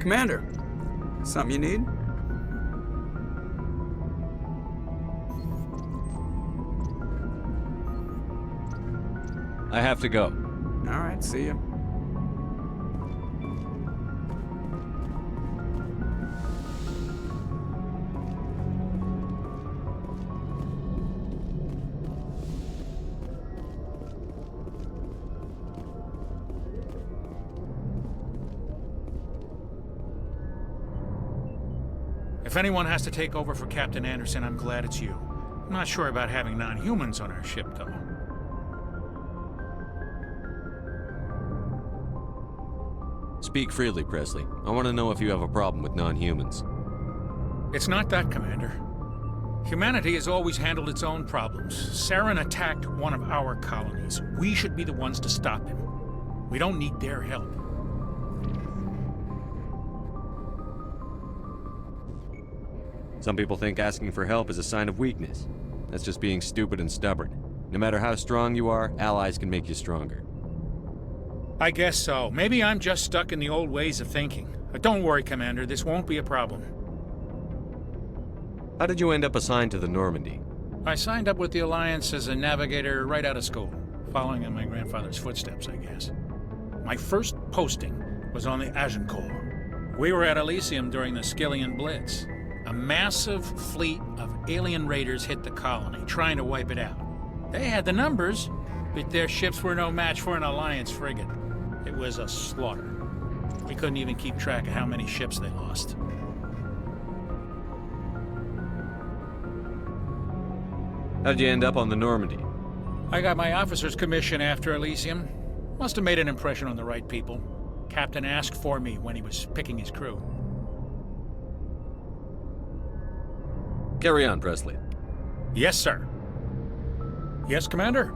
Commander, something you need? I have to go. All right, see ya. If anyone has to take over for Captain Anderson, I'm glad it's you. I'm not sure about having non-humans on our ship, though. Speak freely, Presley. I want to know if you have a problem with non-humans. It's not that, Commander. Humanity has always handled its own problems. Saren attacked one of our colonies. We should be the ones to stop him. We don't need their help. Some people think asking for help is a sign of weakness. That's just being stupid and stubborn. No matter how strong you are, allies can make you stronger. I guess so. Maybe I'm just stuck in the old ways of thinking. But don't worry, Commander. This won't be a problem. How did you end up assigned to the Normandy? I signed up with the Alliance as a navigator right out of school, following in my grandfather's footsteps, I guess. My first posting was on the Agincourt. We were at Elysium during the Skillian Blitz. A massive fleet of alien raiders hit the colony, trying to wipe it out. They had the numbers, but their ships were no match for an Alliance frigate. It was a slaughter. We couldn't even keep track of how many ships they lost. How'd you end up on the Normandy? I got my officer's commission after Elysium. Must have made an impression on the right people. Captain asked for me when he was picking his crew. Carry on, Presley. Yes, sir. Yes, Commander?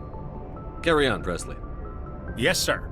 Carry on, Presley. Yes, sir.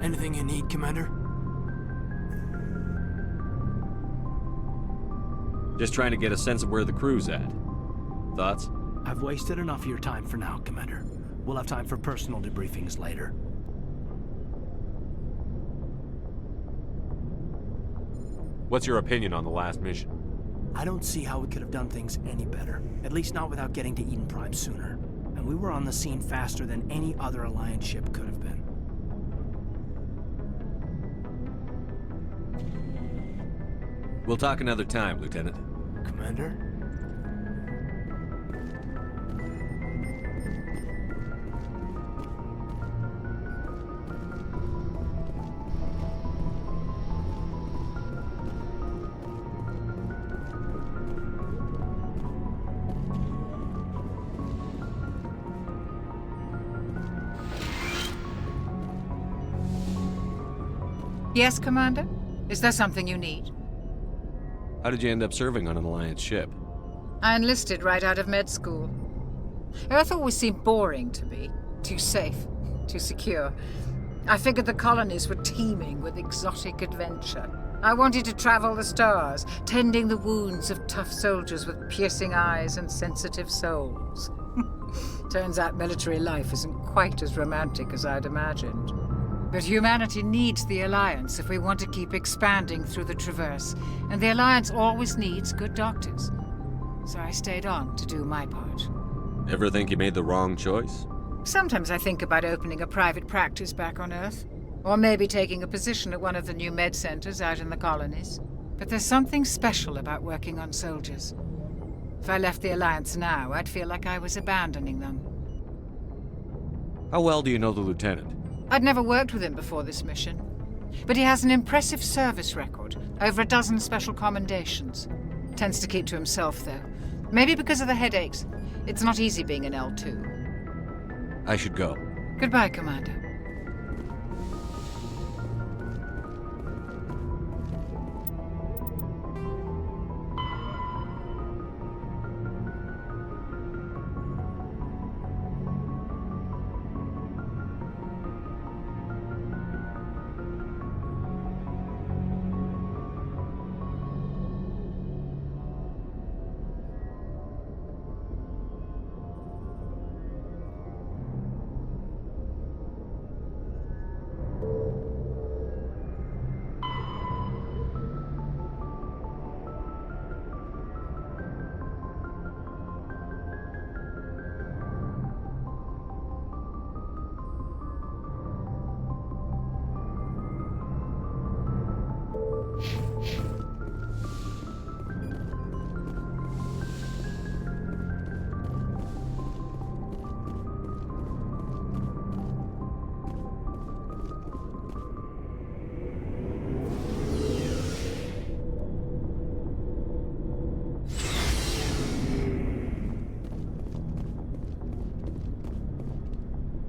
Anything you need, Commander? Just trying to get a sense of where the crew's at. Thoughts? I've wasted enough of your time for now, Commander. We'll have time for personal debriefings later. What's your opinion on the last mission? I don't see how we could have done things any better. At least not without getting to Eden Prime sooner. And we were on the scene faster than any other Alliance ship could have been. We'll talk another time, Lieutenant. Commander? Yes, Commander? Is there something you need? How did you end up serving on an Alliance ship? I enlisted right out of med school. Earth always seemed boring to me. Too safe, too secure. I figured the colonies were teeming with exotic adventure. I wanted to travel the stars, tending the wounds of tough soldiers with piercing eyes and sensitive souls. Turns out military life isn't quite as romantic as I'd imagined. But humanity needs the Alliance if we want to keep expanding through the Traverse, and the Alliance always needs good doctors. So I stayed on to do my part. Ever think you made the wrong choice? Sometimes I think about opening a private practice back on Earth, or maybe taking a position at one of the new med centers out in the colonies. But there's something special about working on soldiers. If I left the Alliance now, I'd feel like I was abandoning them. How well do you know the Lieutenant? I'd never worked with him before this mission, but he has an impressive service record, over a dozen special commendations. Tends to keep to himself, though. Maybe because of the headaches. It's not easy being an L2. I should go. Goodbye, Commander.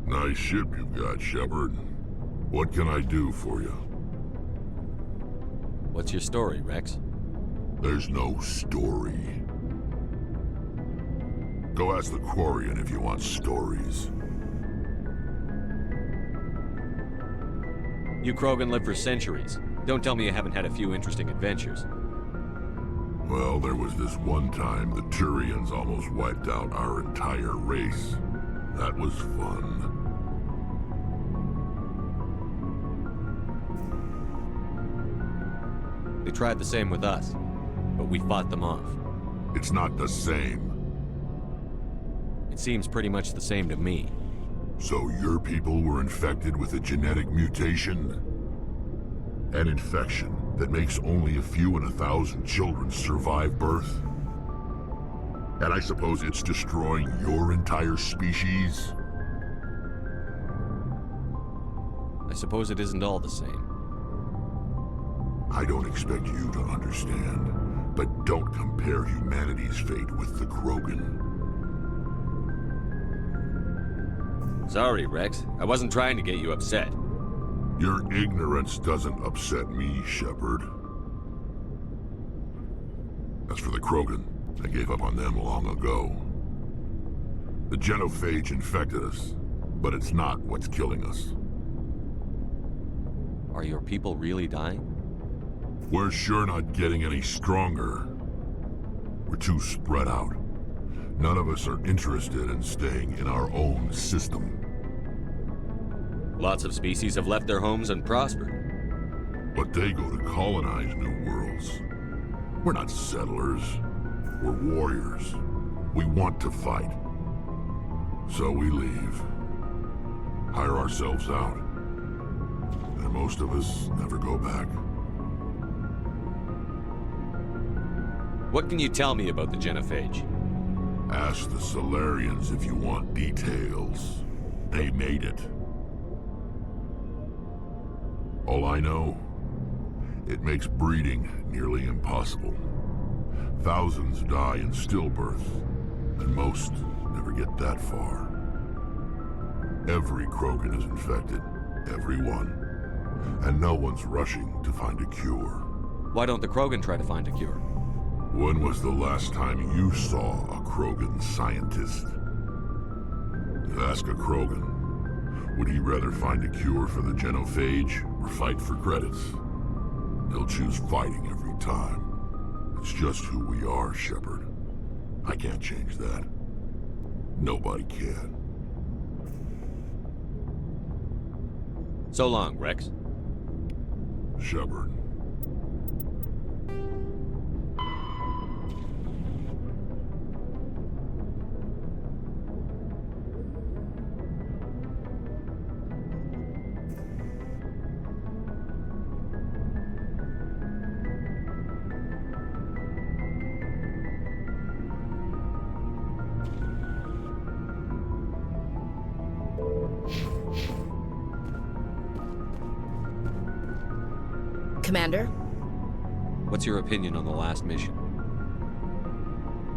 Nice ship you've got, Shepard. What can I do for you? What's your story, Rex? There's no story. Go ask the Quarian if you want stories. You Krogan lived for centuries. Don't tell me you haven't had a few interesting adventures. Well, there was this one time the Turians almost wiped out our entire race. That was fun. They tried the same with us, but we fought them off. It's not the same. It seems pretty much the same to me. So your people were infected with a genetic mutation? An infection that makes only a few in 1,000 children survive birth? And I suppose it's destroying your entire species? I suppose it isn't all the same. I don't expect you to understand, but don't compare humanity's fate with the Krogan. Sorry, Rex. I wasn't trying to get you upset. Your ignorance doesn't upset me, Shepard. As for the Krogan, I gave up on them long ago. The genophage infected us, but it's not what's killing us. Are your people really dying? We're sure not getting any stronger. We're too spread out. None of us are interested in staying in our own system. Lots of species have left their homes and prospered. But they go to colonize new worlds. We're not settlers. We're warriors. We want to fight. So we leave. Hire ourselves out. And most of us never go back. What can you tell me about the genophage? Ask the Solarians if you want details. They made it. All I know, it makes breeding nearly impossible. Thousands die in stillbirth, and most never get that far. Every Krogan is infected. Every one. and no one's rushing to find a cure. Why don't the Krogan try to find a cure? When was the last time you saw a Krogan scientist? Ask a Krogan. Would he rather find a cure for the genophage or fight for credits? He'll choose fighting every time. It's just who we are, Shepard. I can't change that. Nobody can. So long, Rex. Shepard. Commander? What's your opinion on the last mission?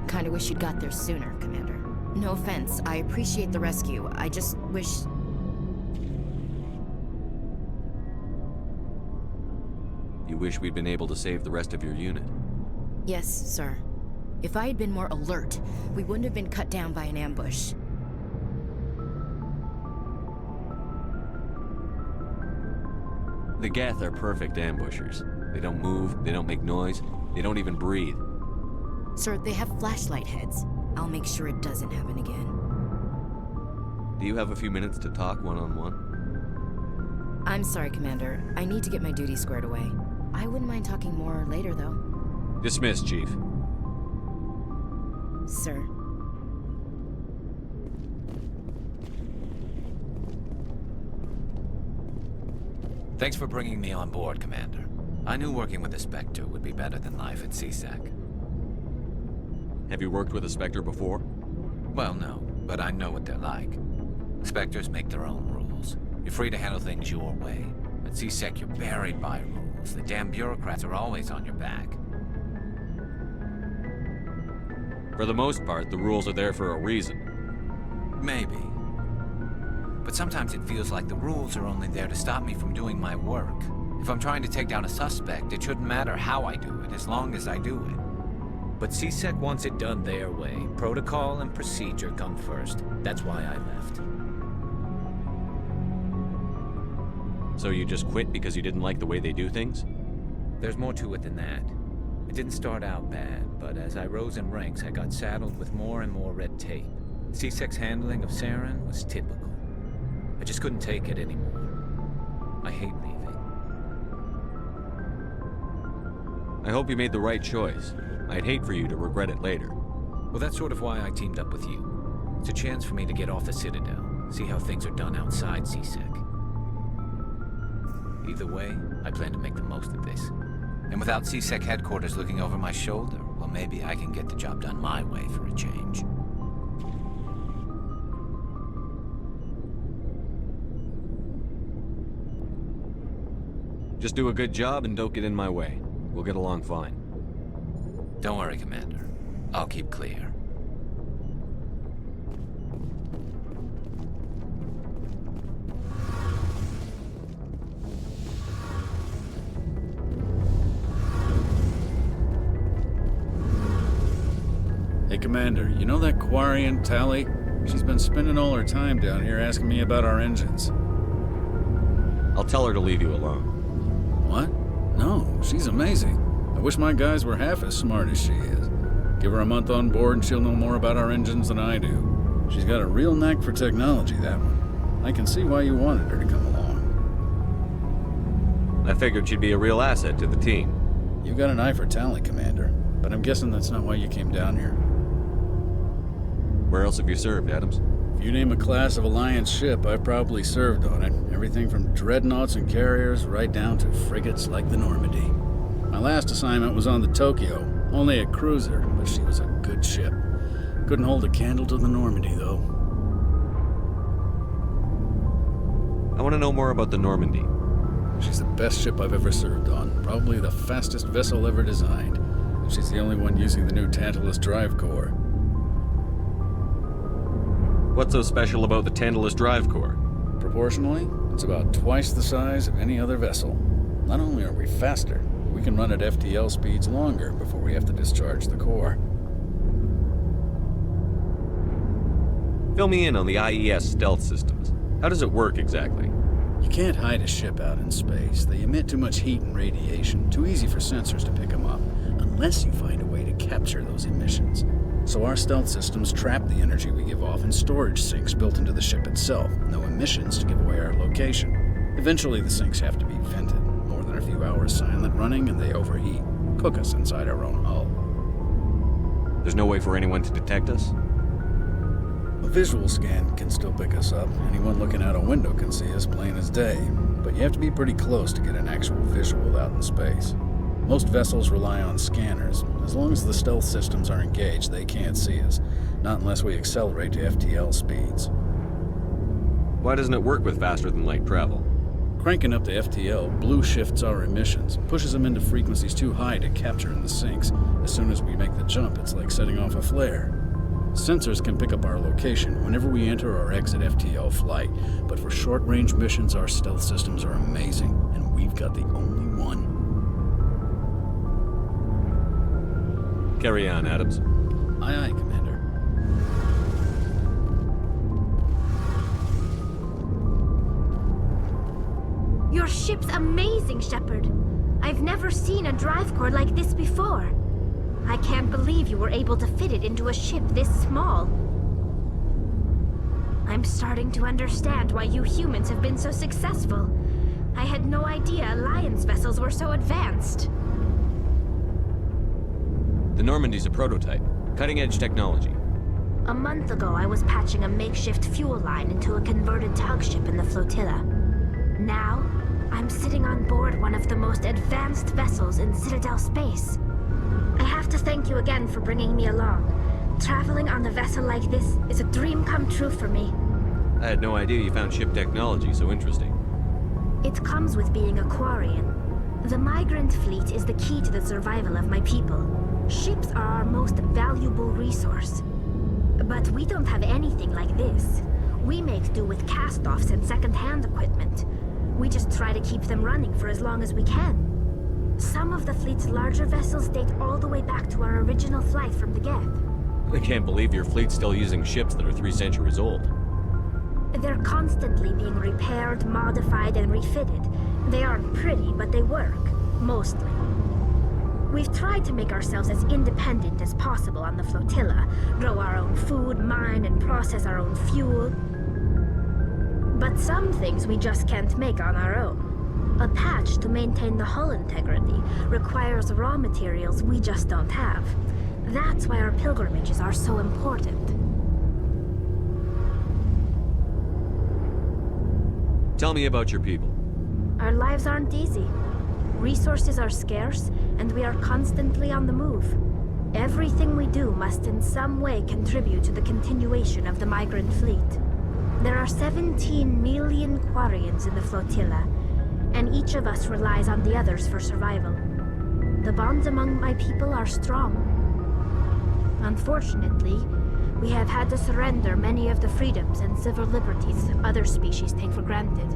Kinda wish you'd got there sooner, Commander. No offense, I appreciate the rescue. I just wish... You wish we'd been able to save the rest of your unit? Yes, sir. If I had been more alert, we wouldn't have been cut down by an ambush. The Geth are perfect ambushers. They don't move, they don't make noise, they don't even breathe. Sir, they have flashlight heads. I'll make sure it doesn't happen again. Do you have a few minutes to talk one-on-one? I'm sorry, Commander. I need to get my duty squared away. I wouldn't mind talking more later, though. Dismissed, Chief. Sir. Thanks for bringing me on board, Commander. I knew working with a Spectre would be better than life at CSEC. Have you worked with a Spectre before? Well, no, but I know what they're like. Spectres make their own rules. You're free to handle things your way. At CSEC, you're buried by rules. The damn bureaucrats are always on your back. For the most part, the rules are there for a reason. Maybe. But sometimes it feels like the rules are only there to stop me from doing my work. If I'm trying to take down a suspect, it shouldn't matter how I do it, as long as I do it. But CSEC wants it done their way. Protocol and procedure come first. That's why I left. So you just quit because you didn't like the way they do things? There's more to it than that. It didn't start out bad, but as I rose in ranks, I got saddled with more and more red tape. CSEC's handling of Saren was typical. I just couldn't take it anymore. I hate leaving. I hope you made the right choice. I'd hate for you to regret it later. Well, that's sort of why I teamed up with you. It's a chance for me to get off the Citadel, see how things are done outside CSEC. Either way, I plan to make the most of this. And without CSEC headquarters looking over my shoulder, well, maybe I can get the job done my way for a change. Just do a good job and don't get in my way. We'll get along fine. Don't worry, Commander. I'll keep clear. Hey, Commander, you know that Quarian, Tali? She's been spending all her time down here asking me about our engines. I'll tell her to leave you alone. What? No, she's amazing. I wish my guys were half as smart as she is. Give her a month on board and she'll know more about our engines than I do. She's got a real knack for technology, that one. I can see why you wanted her to come along. I figured she'd be a real asset to the team. You got an eye for talent, Commander, but I'm guessing that's not why you came down here. Where else have you served, Adams? If you name a class of Alliance ship, I've probably served on it. Everything from dreadnoughts and carriers right down to frigates like the Normandy. My last assignment was on the Tokyo, only a cruiser, but she was a good ship. Couldn't hold a candle to the Normandy, though. I want to know more about the Normandy. She's the best ship I've ever served on, probably the fastest vessel ever designed. And she's the only one using the new Tantalus drive core. What's so special about the Tantalus drive core? Proportionally, It's about twice the size of any other vessel. Not only are we faster, we can run at FTL speeds longer before we have to discharge the core. Fill me in on the IES stealth systems. How does it work exactly? You can't hide a ship out in space. They emit too much heat and radiation, too easy for sensors to pick them up, unless you find a way to capture those emissions. So our stealth systems trap the energy we give off in storage sinks built into the ship itself. No emissions to give away our location. Eventually the sinks have to be vented. More than a few hours silent running and they overheat. Cook us inside our own hull. There's no way for anyone to detect us? A visual scan can still pick us up. Anyone looking out a window can see us plain as day. But you have to be pretty close to get an actual visual out in space. Most vessels rely on scanners. As long as the stealth systems are engaged, they can't see us. Not unless we accelerate to FTL speeds. Why doesn't it work with faster-than-light travel? Cranking up to FTL blue shifts our emissions, pushes them into frequencies too high to capture in the sinks. As soon as we make the jump, it's like setting off a flare. Sensors can pick up our location whenever we enter or exit FTL flight, but for short-range missions, our stealth systems are amazing, and we've got the only one. Carry on, Adams. Aye, aye, Commander. Your ship's amazing, Shepard. I've never seen a drive core like this before. I can't believe you were able to fit it into a ship this small. I'm starting to understand why you humans have been so successful. I had no idea Alliance vessels were so advanced. The Normandy's a prototype. Cutting-edge technology. A month ago, I was patching a makeshift fuel line into a converted tug ship in the flotilla. Now, I'm sitting on board one of the most advanced vessels in Citadel space. I have to thank you again for bringing me along. Traveling on a vessel like this is a dream come true for me. I had no idea you found ship technology so interesting. It comes with being a Quarian. The migrant fleet is the key to the survival of my people. Ships are our most valuable resource. But we don't have anything like this. We make do with cast-offs and second-hand equipment. We just try to keep them running for as long as we can. Some of the fleet's larger vessels date all the way back to our original flight from the Geth. I can't believe your fleet's still using ships that are 3 centuries old. They're constantly being repaired, modified, and refitted. They aren't pretty, but they work. Mostly. We've tried to make ourselves as independent as possible on the flotilla, grow our own food, mine, and process our own fuel. But some things we just can't make on our own. A patch to maintain the hull integrity requires raw materials we just don't have. That's why our pilgrimages are so important. Tell me about your people. Our lives aren't easy. Resources are scarce, and we are constantly on the move. Everything we do must in some way contribute to the continuation of the migrant fleet. There are 17 million Quarians in the flotilla, and each of us relies on the others for survival. The bonds among my people are strong. Unfortunately, we have had to surrender many of the freedoms and civil liberties other species take for granted.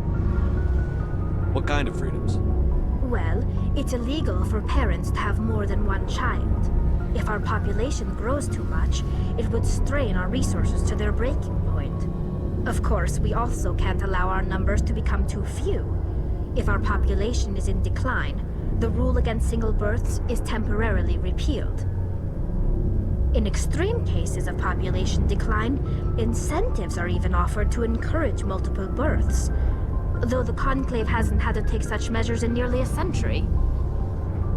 What kind of freedoms? Well, it's illegal for parents to have more than one child. If our population grows too much, it would strain our resources to their breaking point. Of course, we also can't allow our numbers to become too few. If our population is in decline, the rule against single births is temporarily repealed. In extreme cases of population decline, incentives are even offered to encourage multiple births, though the Conclave hasn't had to take such measures in nearly a century.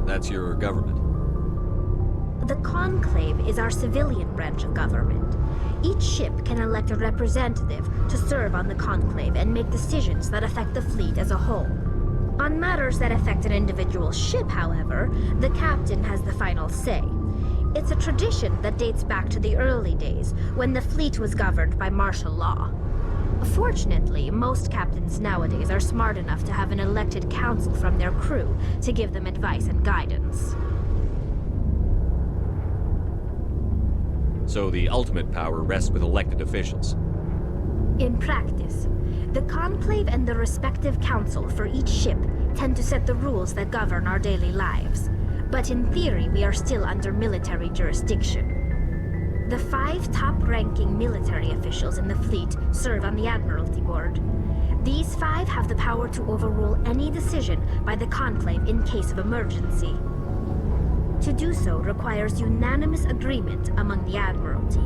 That's your government. The Conclave is our civilian branch of government. Each ship can elect a representative to serve on the Conclave and make decisions that affect the fleet as a whole. On matters that affect an individual ship, however, the captain has the final say. It's a tradition that dates back to the early days, when the fleet was governed by martial law. Fortunately, most captains nowadays are smart enough to have an elected council from their crew to give them advice and guidance. So the ultimate power rests with elected officials. In practice, The Conclave and the respective council for each ship tend to set the rules that govern our daily lives. But in theory, we are still under military jurisdiction. The 5 top-ranking military officials in the fleet serve on the Admiralty Board. These 5 have the power to overrule any decision by the Conclave in case of emergency. To do so requires unanimous agreement among the Admiralty,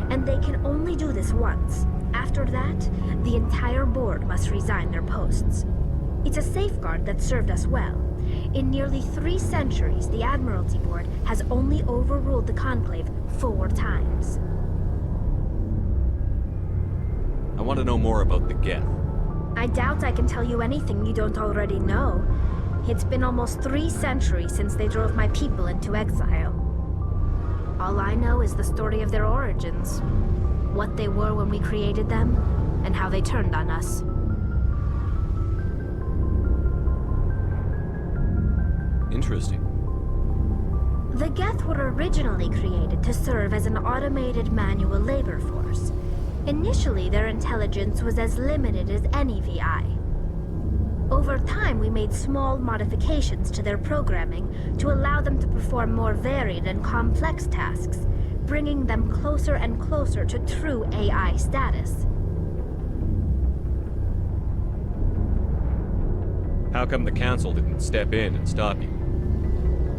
and they can only do this once. After that, the entire board must resign their posts. It's a safeguard that served us well. In nearly 3 centuries, the Admiralty Board has only overruled the Conclave 4 times. I want to know more about the Geth. I doubt I can tell you anything you don't already know. It's been almost 3 centuries since they drove my people into exile. All I know is the story of their origins, what they were when we created them, and how they turned on us. Interesting. The Geth were originally created to serve as an automated manual labor force. Initially, their intelligence was as limited as any VI. Over time, we made small modifications to their programming to allow them to perform more varied and complex tasks, bringing them closer and closer to true AI status. How come the Council didn't step in and stop you?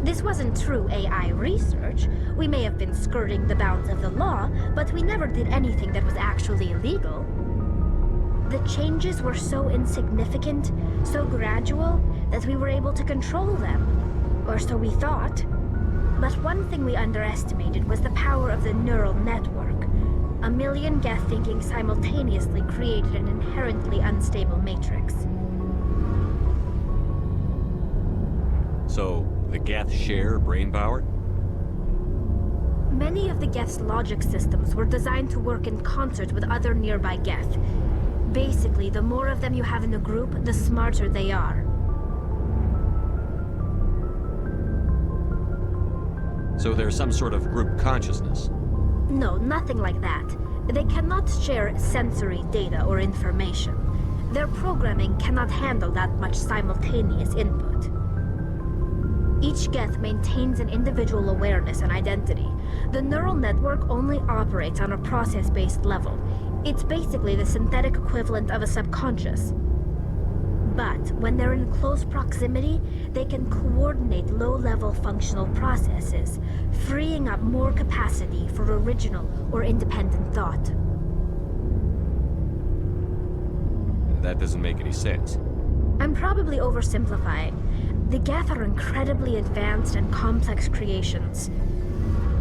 This wasn't true AI research. We may have been skirting the bounds of the law, but we never did anything that was actually illegal. The changes were so insignificant, so gradual, that we were able to control them. Or so we thought. But one thing we underestimated was the power of the neural network. A million Geth thinking simultaneously created an inherently unstable matrix. So, the Geth share brain power? Many of the Geth's logic systems were designed to work in concert with other nearby Geth. Basically, the more of them you have in a group, the smarter they are. So there's some sort of group consciousness? No, nothing like that. They cannot share sensory data or information. Their programming cannot handle that much simultaneous input. Each Geth maintains an individual awareness and identity. The neural network only operates on a process-based level. It's basically the synthetic equivalent of a subconscious. But when they're in close proximity, they can coordinate low-level functional processes, freeing up more capacity for original or independent thought. That doesn't make any sense. I'm probably oversimplifying. The Geth are incredibly advanced and complex creations.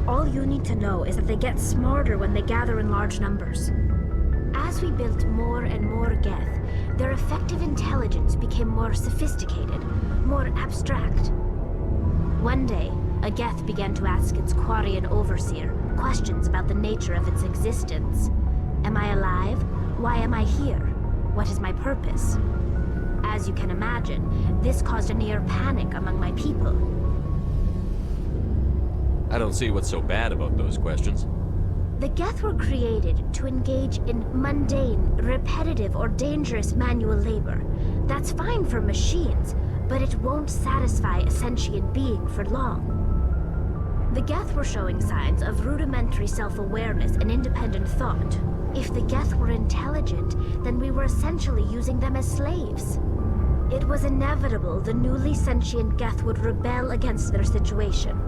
All you need to know is that they get smarter when they gather in large numbers. As we built more and more Geth, their effective intelligence became more sophisticated, more abstract. One day, a Geth began to ask its Quarian overseer questions about the nature of its existence. Am I alive? Why am I here? What is my purpose? As you can imagine, this caused a near panic among my people. I don't see what's so bad about those questions. The Geth were created to engage in mundane, repetitive, or dangerous manual labor. That's fine for machines, but it won't satisfy a sentient being for long. The Geth were showing signs of rudimentary self-awareness and independent thought. If the Geth were intelligent, then we were essentially using them as slaves. It was inevitable the newly sentient Geth would rebel against their situation.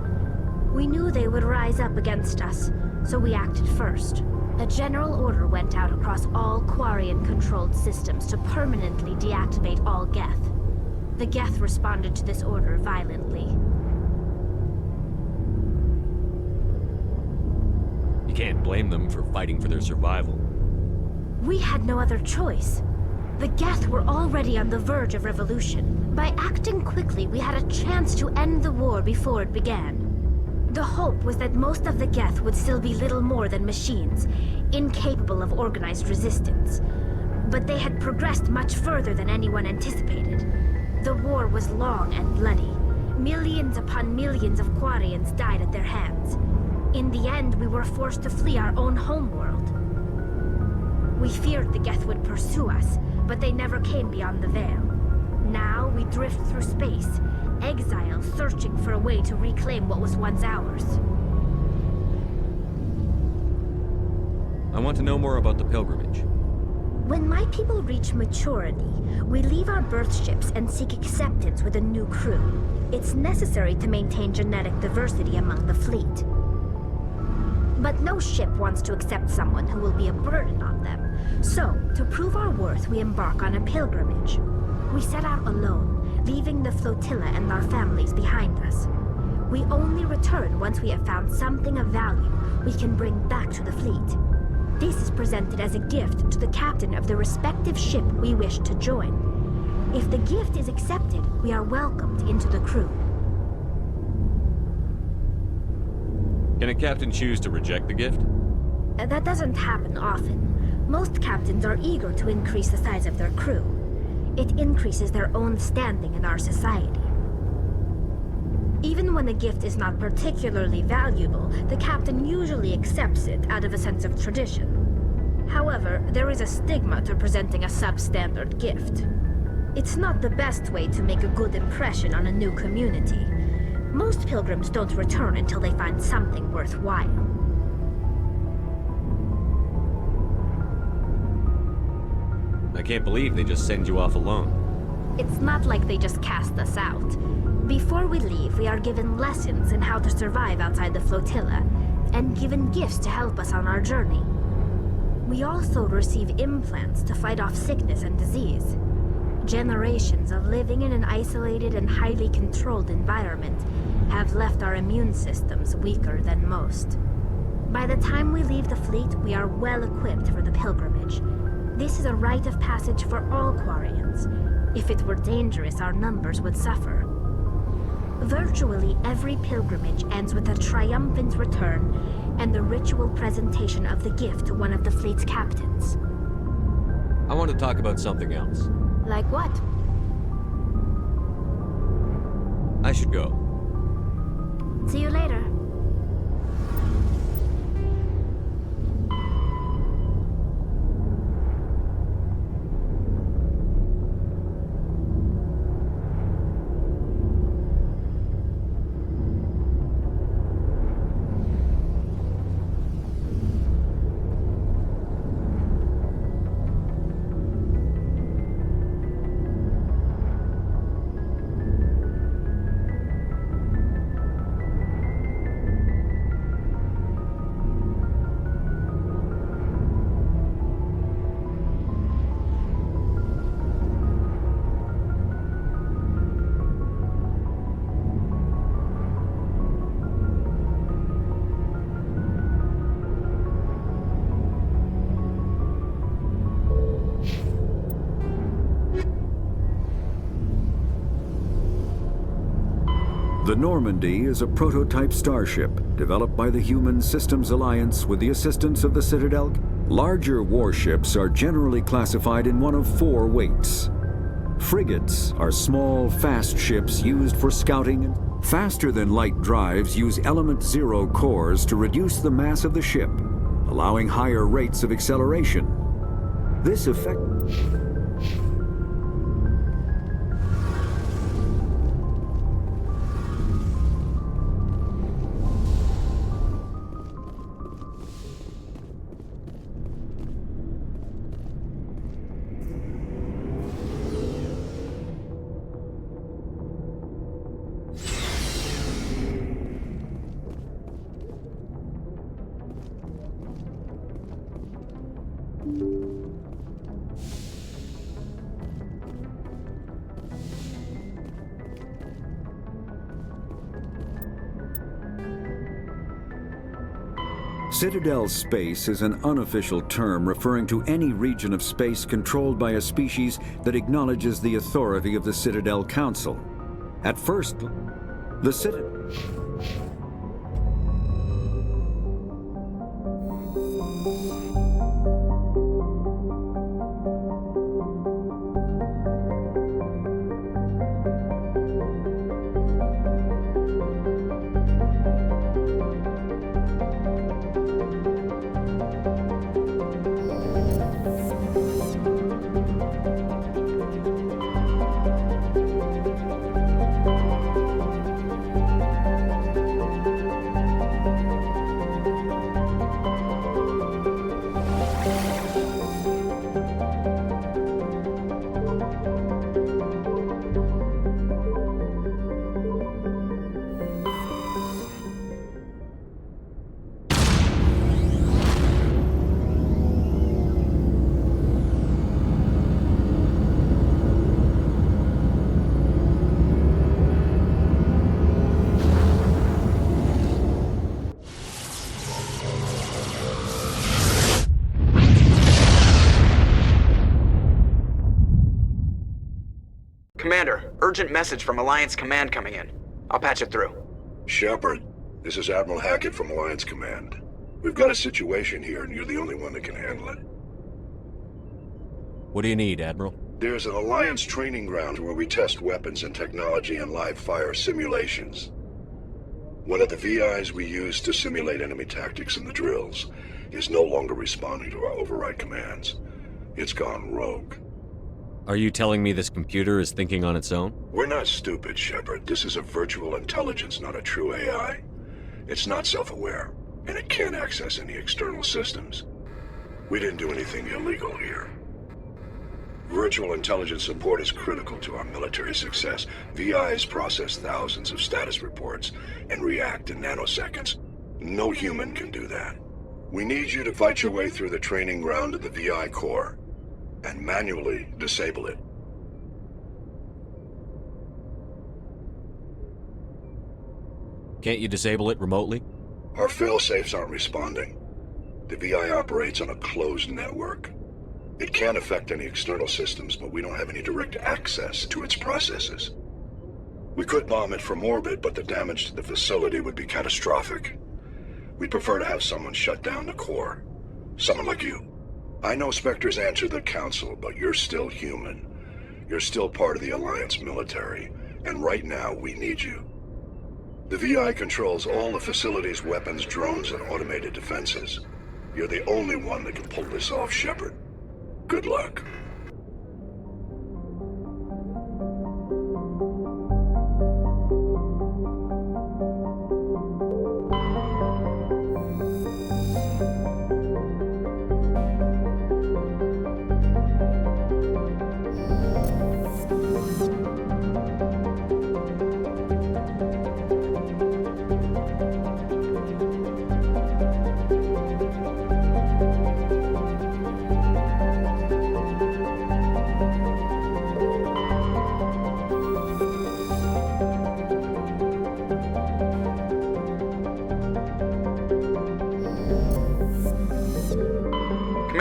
We knew they would rise up against us, so we acted first. A general order went out across all Quarian-controlled systems to permanently deactivate all Geth. The Geth responded to this order violently. You can't blame them for fighting for their survival. We had no other choice. The Geth were already on the verge of revolution. By acting quickly, we had a chance to end the war before it began. The hope was that most of the Geth would still be little more than machines, incapable of organized resistance. But they had progressed much further than anyone anticipated. The war was long and bloody. Millions upon millions of Quarians died at their hands. In the end, we were forced to flee our own homeworld. We feared the Geth would pursue us, but they never came beyond the Veil. Now we drift through space, exiles searching for a way to reclaim what was once ours. I want to know more about the pilgrimage. When my people reach maturity, we leave our birth ships and seek acceptance with a new crew. It's necessary to maintain genetic diversity among the fleet. But no ship wants to accept someone who will be a burden on them. So, to prove our worth, we embark on a pilgrimage. We set out alone, leaving the flotilla and our families behind us. We only return once we have found something of value we can bring back to the fleet. This is presented as a gift to the captain of the respective ship we wish to join. If the gift is accepted, we are welcomed into the crew. Can a captain choose to reject the gift? That doesn't happen often. Most captains are eager to increase the size of their crew. It increases their own standing in our society. Even when the gift is not particularly valuable, the captain usually accepts it out of a sense of tradition. However, there is a stigma to presenting a substandard gift. It's not the best way to make a good impression on a new community. Most pilgrims don't return until they find something worthwhile. I can't believe they just send you off alone. It's not like they just cast us out. Before we leave, we are given lessons in how to survive outside the flotilla, and given gifts to help us on our journey. We also receive implants to fight off sickness and disease. Generations of living in an isolated and highly controlled environment have left our immune systems weaker than most. By the time we leave the fleet, we are well equipped for the pilgrimage. This is a rite of passage for all Quarians. If it were dangerous, our numbers would suffer. Virtually every pilgrimage ends with a triumphant return and the ritual presentation of the gift to one of the fleet's captains. I want to talk about something else. Like what? I should go. See you later. The Normandy is a prototype starship developed by the Human Systems Alliance with the assistance of the Citadel. Larger warships are generally classified in one of 4 weights. Frigates are small, fast ships used for scouting. Faster-than-light drives use Element Zero cores to reduce the mass of the ship, allowing higher rates of acceleration. This effect... Citadel space is an unofficial term referring to any region of space controlled by a species that acknowledges the authority of the Citadel Council. At first, the Citadel... urgent message from Alliance Command coming in. I'll patch it through. Shepard, this is Admiral Hackett from Alliance Command. We've got a situation here, and you're the only one that can handle it. What do you need, Admiral? There's an Alliance training ground where we test weapons and technology in live fire simulations. One of the VIs we use to simulate enemy tactics in the drills is no longer responding to our override commands. It's gone rogue. Are you telling me this computer is thinking on its own? We're not stupid, Shepard. This is a virtual intelligence, not a true AI. It's not self-aware, and it can't access any external systems. We didn't do anything illegal here. Virtual intelligence support is critical to our military success. VIs process thousands of status reports and react in nanoseconds. No human can do that. We need you to fight your way through the training ground of the VI core and manually disable it. Can't you disable it remotely? Our failsafes aren't responding. The VI operates on a closed network. It can affect any external systems, but we don't have any direct access to its processes. We could bomb it from orbit, but the damage to the facility would be catastrophic. We'd prefer to have someone shut down the core. Someone like you. I know Spectres answer the Council, but you're still human. You're still part of the Alliance military, and right now we need you. The VI controls all the facility's weapons, drones, and automated defenses. You're the only one that can pull this off, Shepard. Good luck.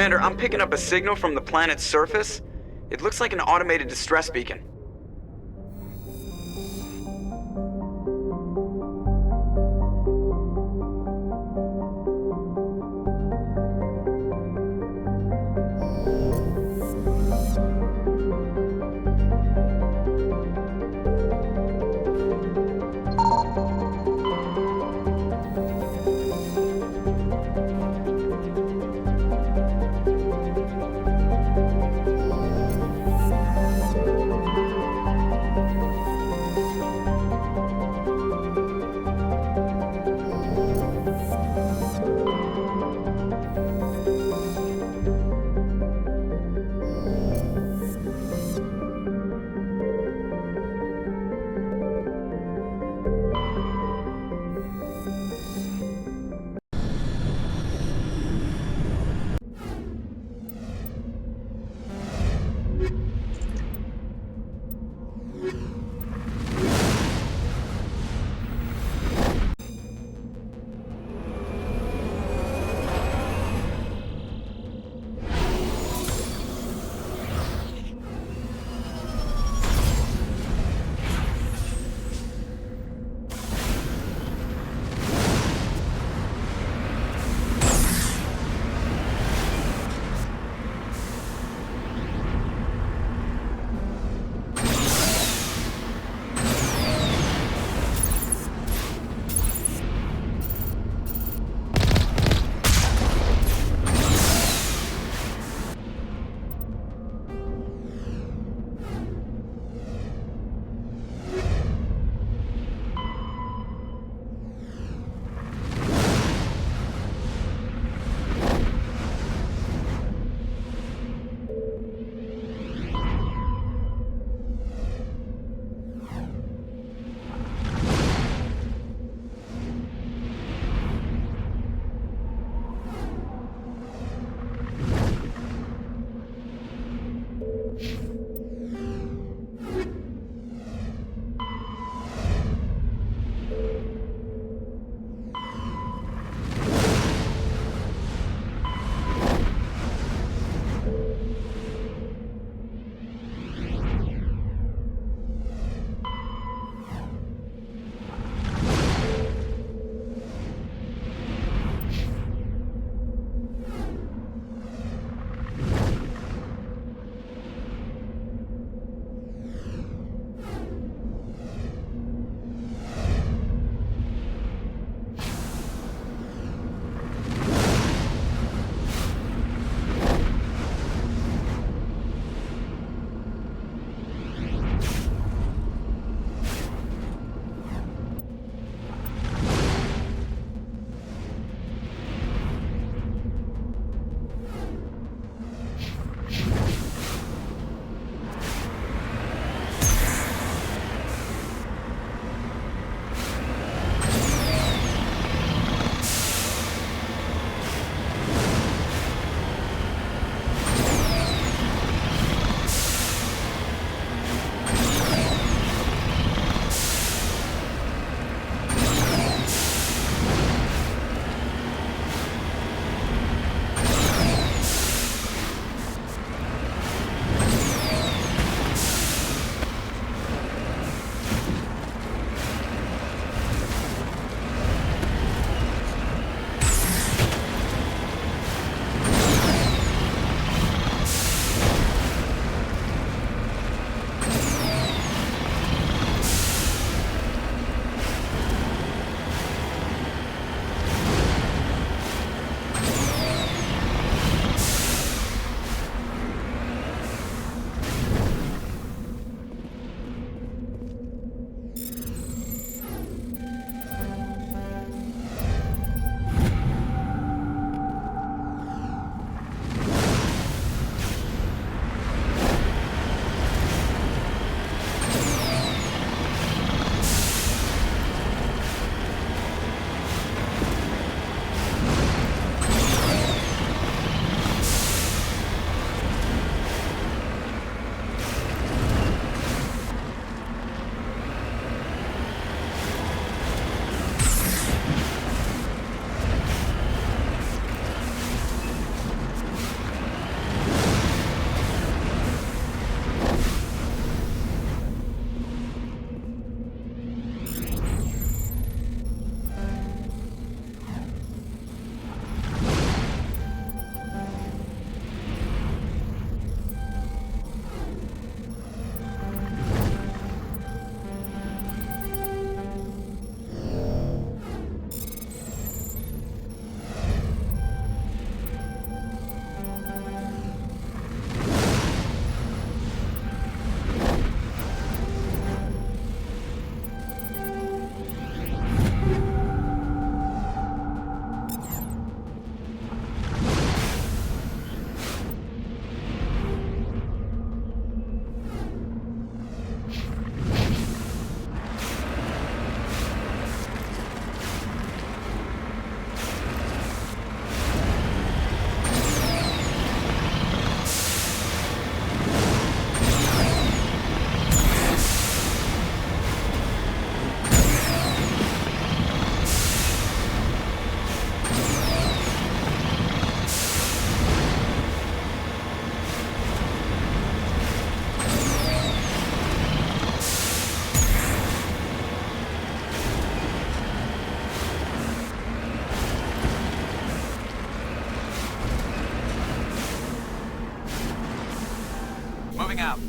Commander, I'm picking up a signal from the planet's surface. It looks like an automated distress beacon. out.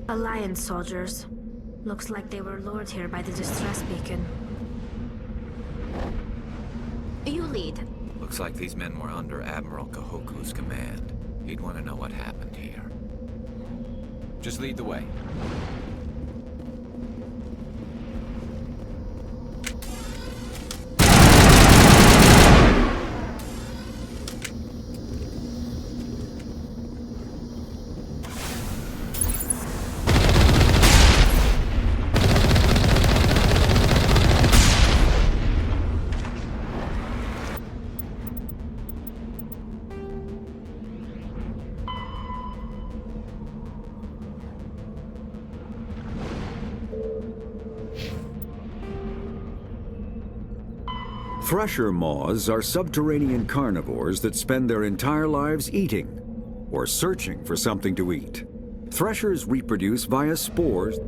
Alliance soldiers. Looks like they were lured here by the distress beacon. You lead. Looks like these men were under Admiral Kahoku's command. He'd want to know what happened here. Just lead the way. Thresher moths are subterranean carnivores that spend their entire lives eating or searching for something to eat. Threshers reproduce via spores.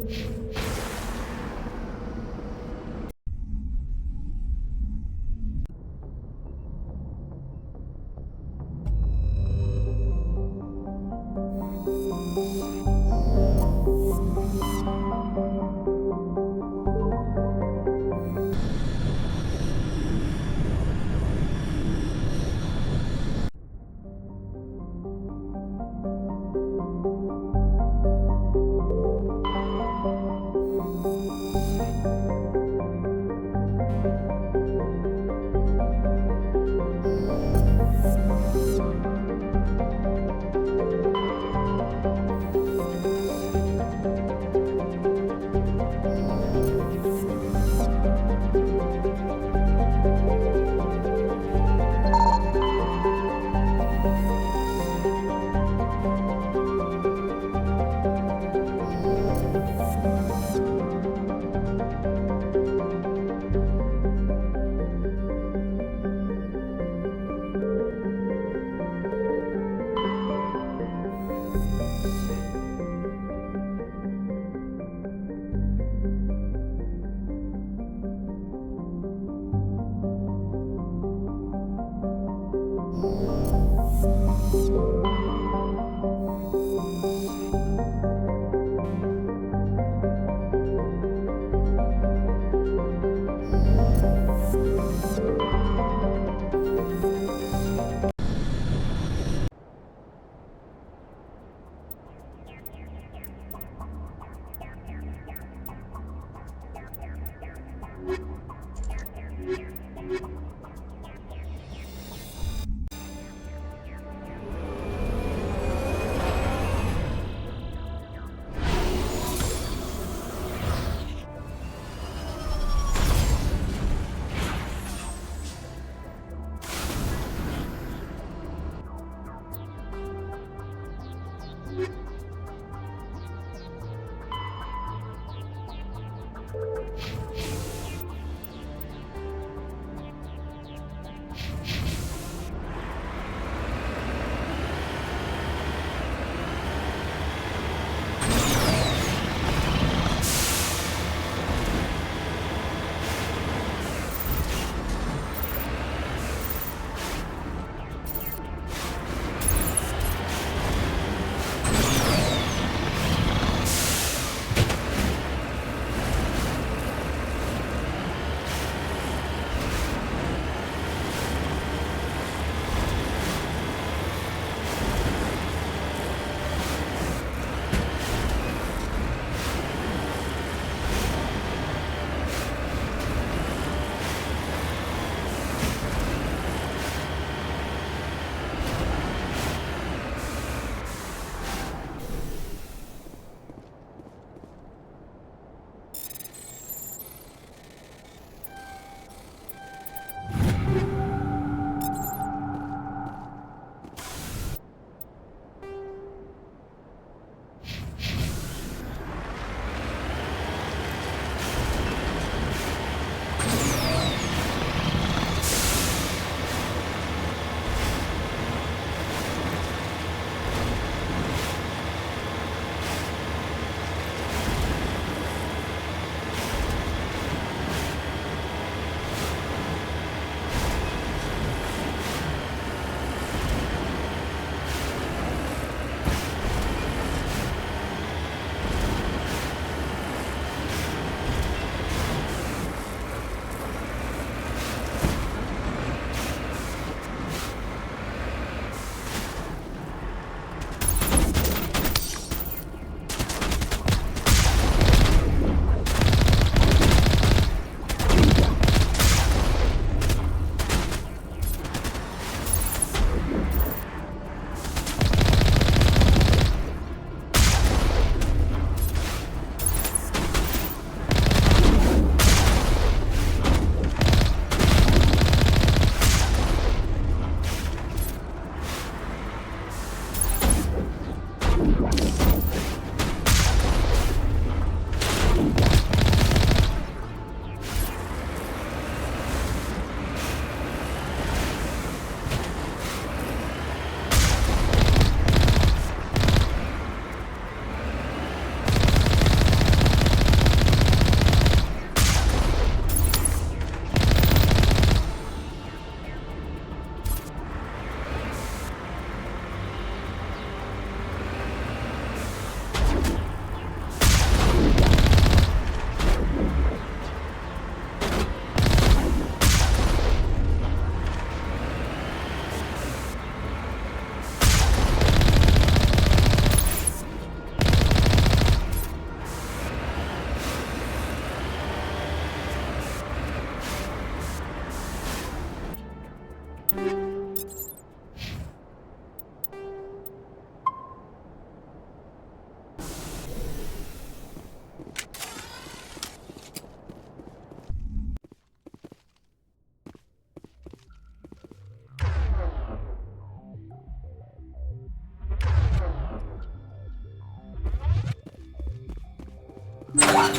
Fire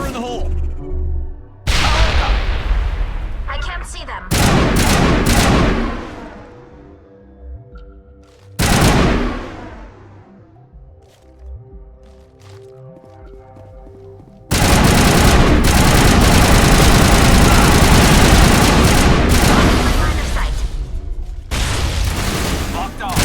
in the hole! I can't see them. Line of sight. Locked off.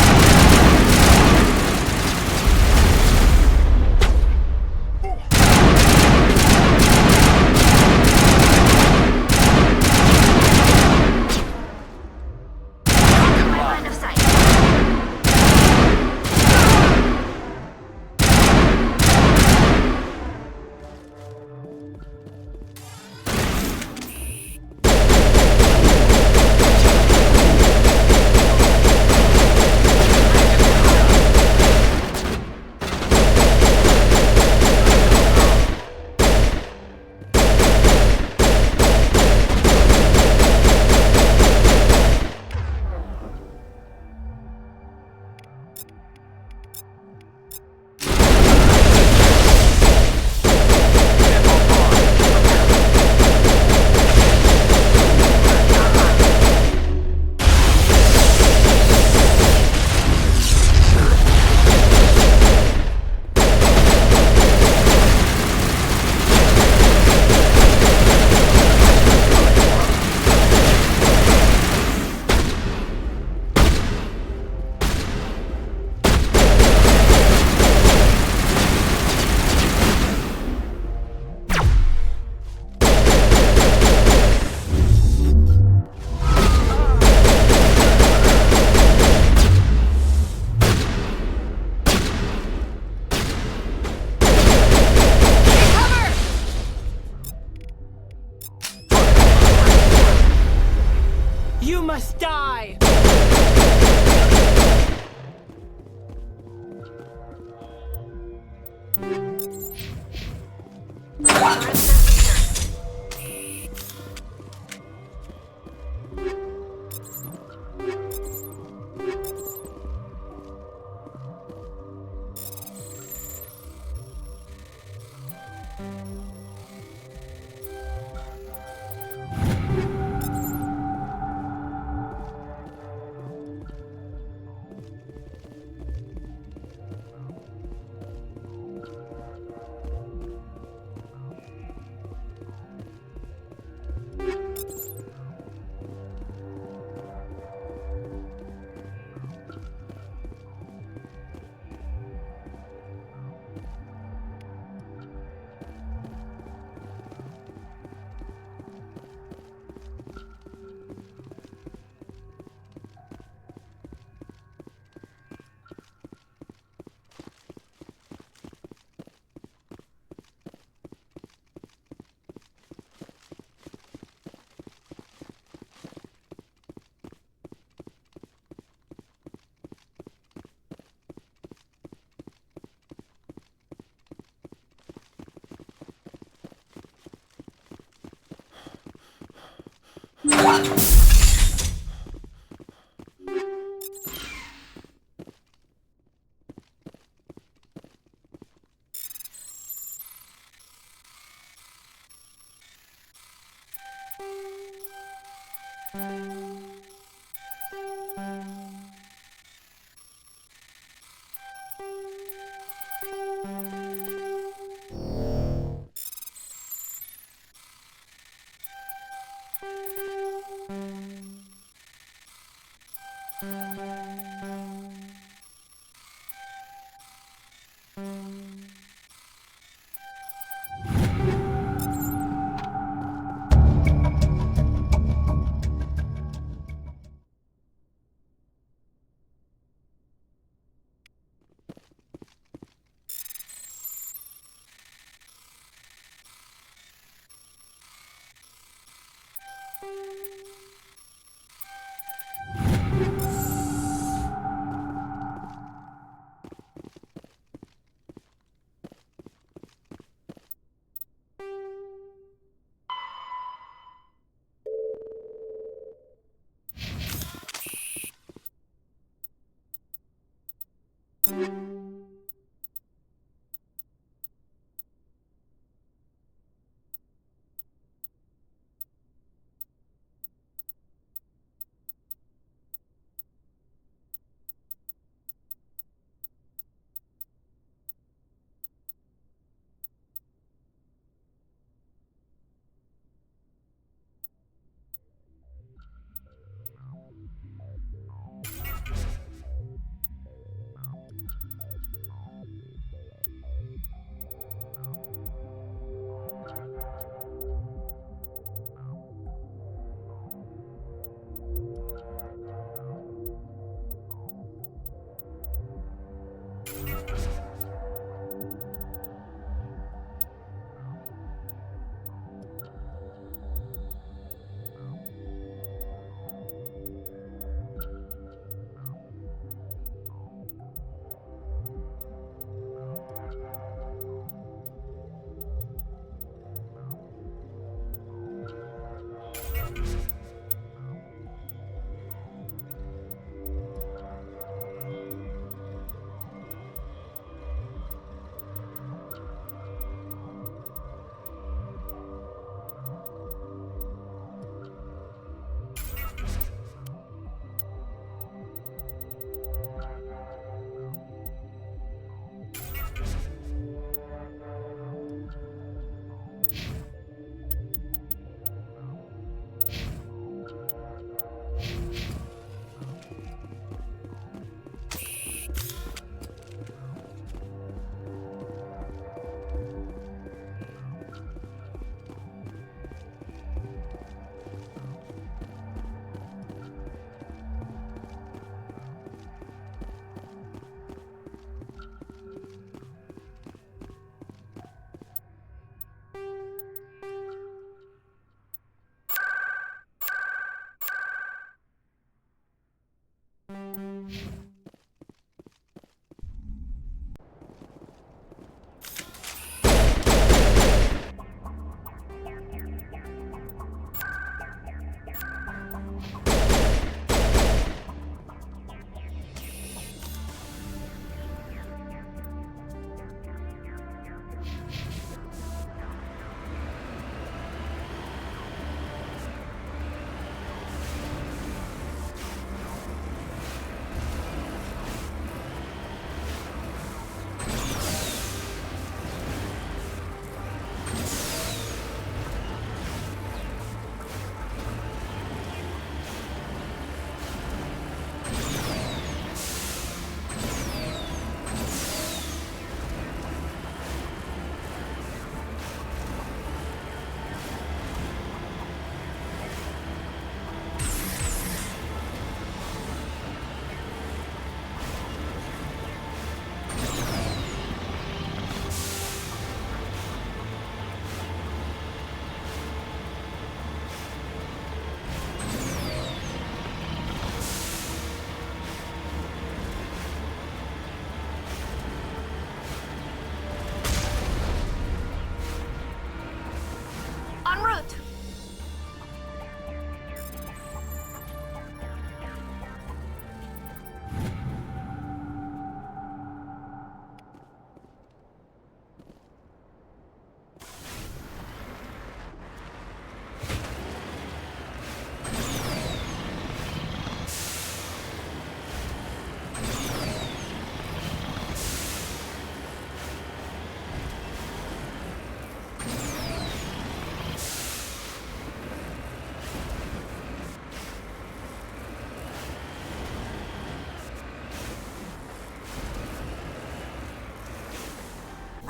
My line of sight. You must die!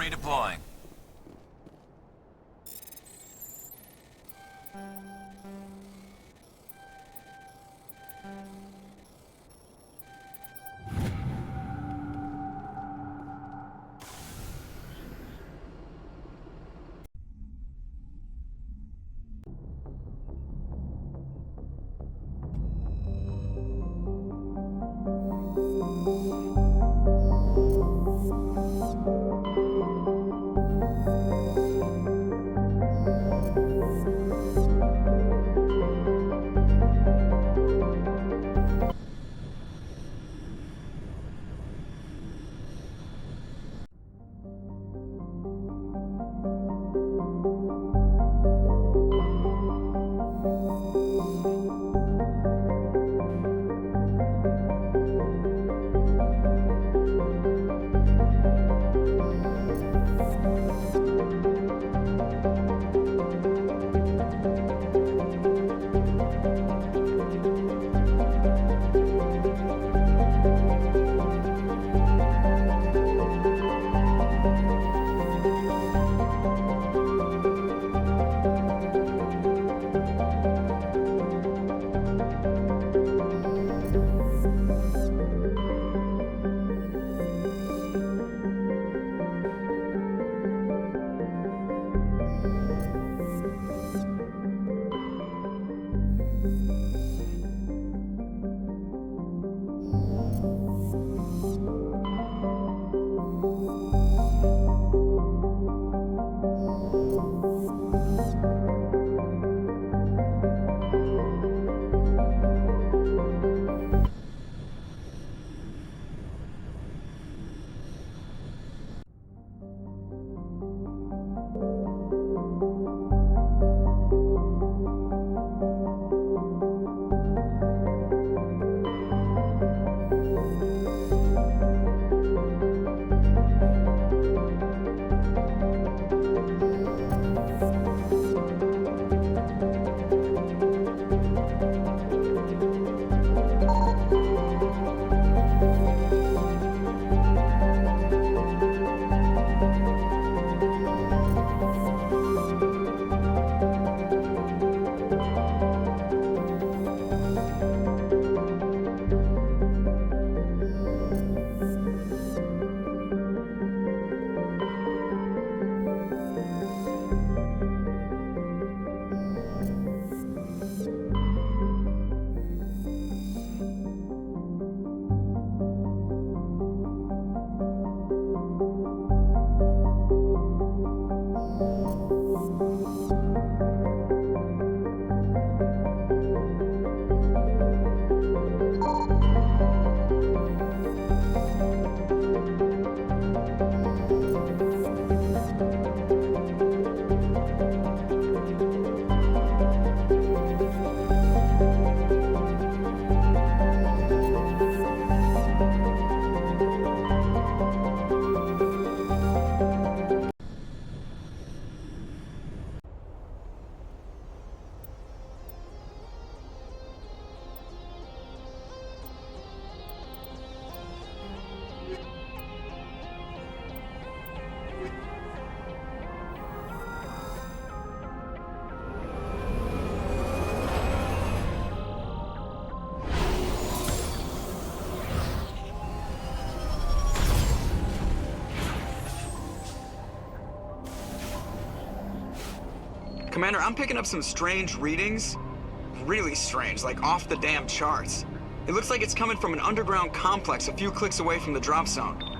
Redeploying. Commander, I'm picking up some strange readings. Really strange, like off the damn charts. It looks like it's coming from an underground complex a few clicks away from the drop zone.